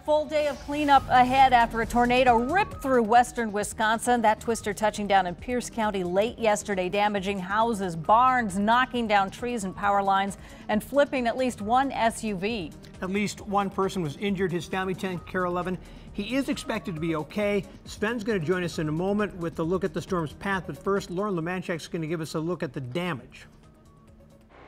Full day of cleanup ahead after a tornado ripped through western Wisconsin. That twister touching down in Pierce County late yesterday, damaging houses, barns, knocking down trees and power lines, and flipping at least one SUV. At least one person was injured. His family 10, KARE 11. He is expected to be okay. Sven's going to join us in a moment with a look at the storm's path. But first, Lauren Lemanchek's going to give us a look at the damage.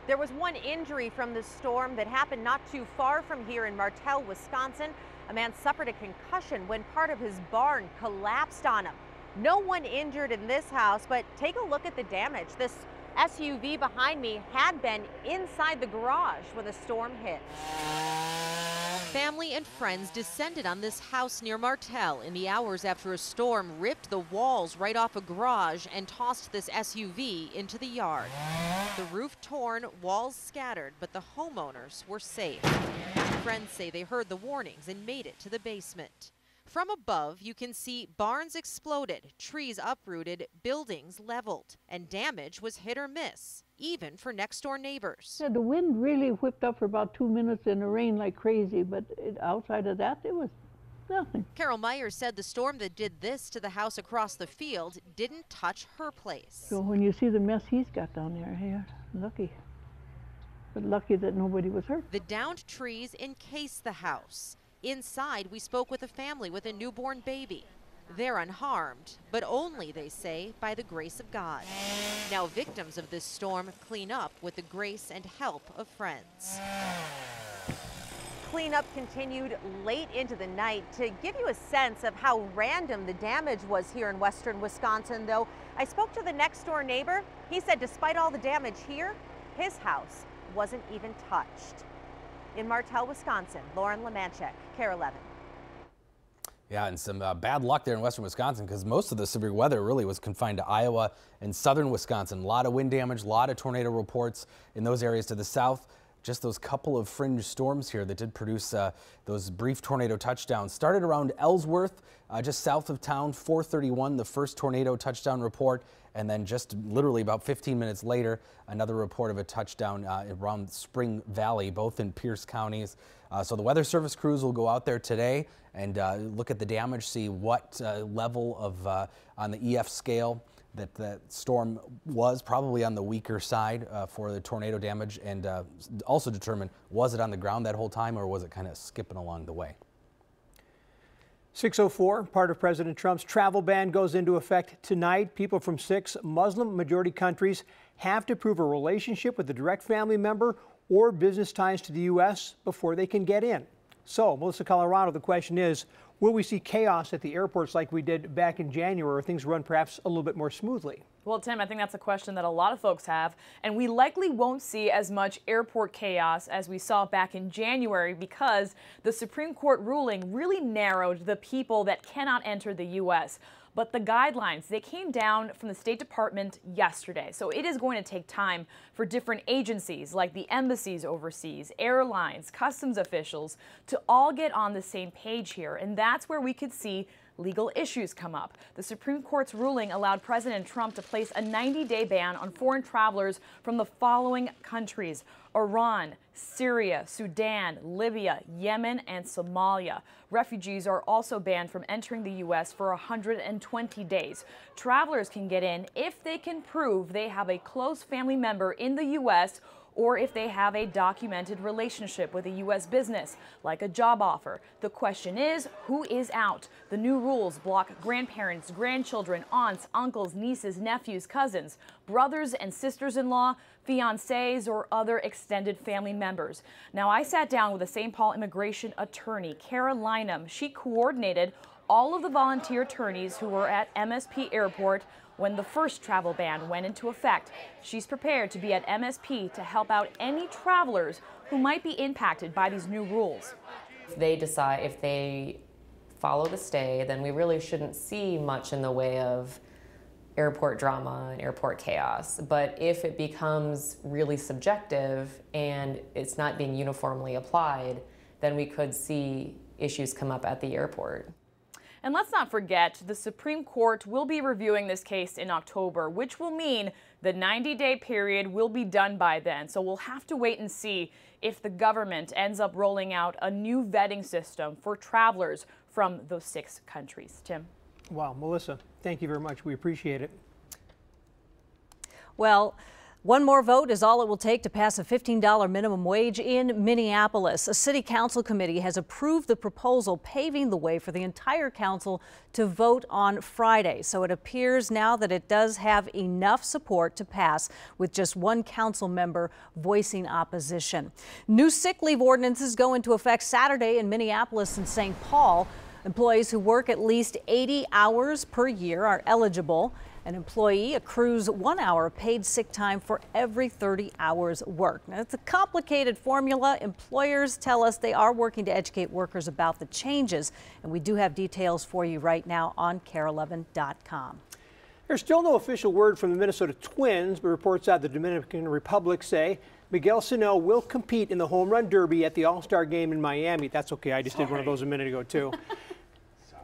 There was one injury from the storm that happened not too far from here in Martell, Wisconsin. A man suffered a concussion when part of his barn collapsed on him. No one injured in this house, but take a look at the damage. This SUV behind me had been inside the garage when the storm hit. Family and friends descended on this house near Martell in the hours after a storm ripped the walls right off a garage and tossed this SUV into the yard. The roof torn, walls scattered, but the homeowners were safe. Friends say they heard the warnings and made it to the basement. From above, you can see barns exploded, trees uprooted, buildings leveled, and damage was hit or miss, even for next-door neighbors. Yeah, the wind really whipped up for about 2 minutes and it rained like crazy, but outside of that, it was nothing. Carol Myers said the storm that did this to the house across the field didn't touch her place. So when you see the mess he's got down there, yeah, lucky. But lucky that nobody was hurt. The downed trees encased the house. Inside, we spoke with a family with a newborn baby. They're unharmed, but only, they say, by the grace of God. Now victims of this storm clean up with the grace and help of friends. Cleanup continued late into the night. To give you a sense of how random the damage was here in western Wisconsin, though, I spoke to the next door neighbor. He said despite all the damage here, his house wasn't even touched. In Martell, Wisconsin, Lauren Lemanchek, KARE 11. Yeah, and some bad luck there in western Wisconsin because most of the severe weather really was confined to Iowa and southern Wisconsin. A lot of wind damage, a lot of tornado reports in those areas to the south. Just those couple of fringe storms here that did produce those brief tornado touchdowns. Started around Ellsworth, just south of town, 4:31, the first tornado touchdown report. And then just literally about 15 minutes later, another report of a touchdown around Spring Valley, both in Pierce counties. So the Weather Service crews will go out there today and look at the damage, see what level of on the EF scale that the storm was, probably on the weaker side for the tornado damage, and also determine, was it on the ground that whole time or was it kind of skipping along the way? 6:04, part of President Trump's travel ban goes into effect tonight. People from 6 Muslim-majority countries have to prove a relationship with a direct family member or business ties to the U.S. before they can get in. So, Melissa Colorado, the question is, will we see chaos at the airports like we did back in January, or things run perhaps a little bit more smoothly? Well, Tim, I think that's a question that a lot of folks have, and we likely won't see as much airport chaos as we saw back in January because the Supreme Court ruling really narrowed the people that cannot enter the U.S. But the guidelines, they came down from the State Department yesterday. So it is going to take time for different agencies like the embassies overseas, airlines, customs officials to all get on the same page here. And that's where we could see legal issues come up. The Supreme Court's ruling allowed President Trump to place a 90-day ban on foreign travelers from the following countries: Iran, Syria, Sudan, Libya, Yemen, and Somalia. Refugees are also banned from entering the U.S. for 120 days. Travelers can get in if they can prove they have a close family member in the U.S. or if they have a documented relationship with a U.S. business, like a job offer. The question is, who is out? The new rules block grandparents, grandchildren, aunts, uncles, nieces, nephews, cousins, brothers and sisters-in-law, fiancés, or other extended family members. Now, I sat down with a St. Paul immigration attorney, Kara Lynham. She coordinated all of the volunteer attorneys who were at MSP Airport when the first travel ban went into effect. She's prepared to be at MSP to help out any travelers who might be impacted by these new rules. If they decide, if they follow the stay, then we really shouldn't see much in the way of airport drama and airport chaos. But if it becomes really subjective and it's not being uniformly applied, then we could see issues come up at the airport. And let's not forget, the Supreme Court will be reviewing this case in October, which will mean the 90-day period will be done by then. So we'll have to wait and see if the government ends up rolling out a new vetting system for travelers from those 6 countries. Tim? Wow, Melissa, thank you very much. We appreciate it. Well, one more vote is all it will take to pass a $15 minimum wage in Minneapolis. A city council committee has approved the proposal, paving the way for the entire council to vote on Friday. So it appears now that it does have enough support to pass, with just one council member voicing opposition. New sick leave ordinances go into effect Saturday in Minneapolis and St. Paul. Employees who work at least 80 hours per year are eligible. An employee accrues 1 hour of paid sick time for every 30 hours worked. Now, it's a complicated formula. Employers tell us they are working to educate workers about the changes, and we do have details for you right now on KARE11.com. There's still no official word from the Minnesota Twins, but reports out the Dominican Republic say Miguel Sano will compete in the Home Run Derby at the All-Star Game in Miami. That's okay, I just did one of those a minute ago, too.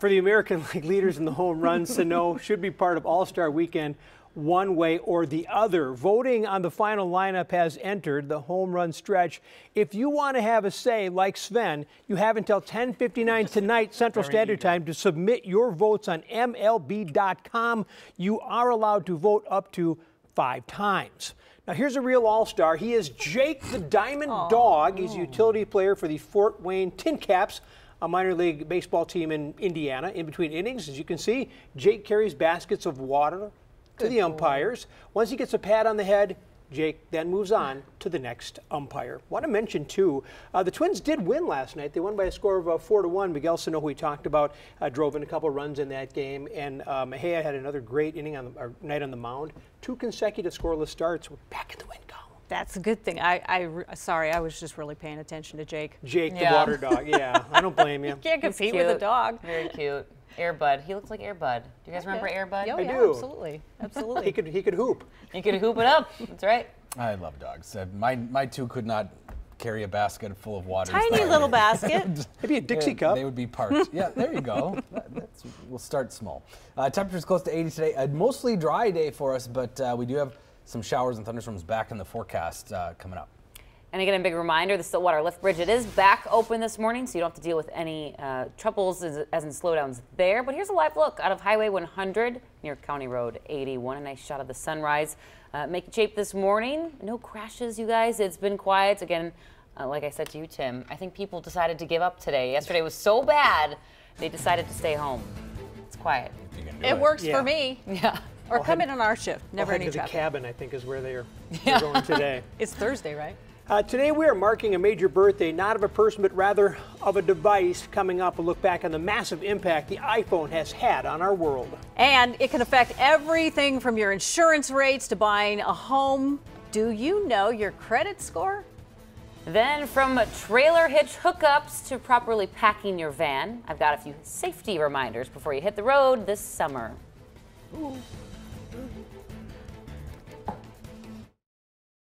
For the American League leaders in the home run, Sano should be part of All-Star Weekend one way or the other. Voting on the final lineup has entered the home run stretch. If you want to have a say, like Sven, you have until 10:59 tonight Central Standard Time to submit your votes on MLB.com. You are allowed to vote up to 5 times. Now, here's a real all-star. He is Jake the Diamond Dog. He's a utility player for the Fort Wayne Tin Caps, a minor league baseball team in Indiana. In between innings, as you can see, Jake carries baskets of water to the umpires. Once he gets a pat on the head, Jake then moves on to the next umpire. Want to mention, too, the Twins did win last night. They won by a score of 4-1. Miguel Sano, who we talked about, drove in a couple runs in that game. And Mejia had another great inning night on the mound. 2 consecutive scoreless starts. We're back in the win column. That's a good thing. Sorry, I was just really paying attention to Jake. Jake, the water dog. Yeah, I don't blame you. You can't compete with a dog. Very cute. Air Bud. He looks like Air Bud. Do you guys remember Air Bud? Oh, I yeah, do. Absolutely. Absolutely. He could hoop. You could hoop it up. That's right. I love dogs. My 2 could not carry a basket full of water. Tiny little basket. Maybe a Dixie cup. They would be parked. Yeah, there you go. We'll start small. Temperatures close to 80 today. A mostly dry day for us, but we do have some showers and thunderstorms back in the forecast coming up. And again, a big reminder, the Stillwater Lift Bridge, it is back open this morning, so you don't have to deal with any troubles as in slowdowns there. But here's a live look out of Highway 100 near County Road 81. A nice shot of the sunrise. Making shape this morning. No crashes, you guys. It's been quiet. Again, like I said to you, Tim, I think people decided to give up today. Yesterday was so bad, they decided to stay home. It's quiet. It works for me. Yeah. Or come in on our shift. Never any to the traffic. cabin, I think, is where they're going today. It's Thursday, right? Today we are marking a major birthday, not of a person, but rather of a device. Coming up, a look back on the massive impact the iPhone has had on our world. And it can affect everything from your insurance rates to buying a home. Do you know your credit score? Then from trailer hitch hookups to properly packing your van, I've got a few safety reminders before you hit the road this summer.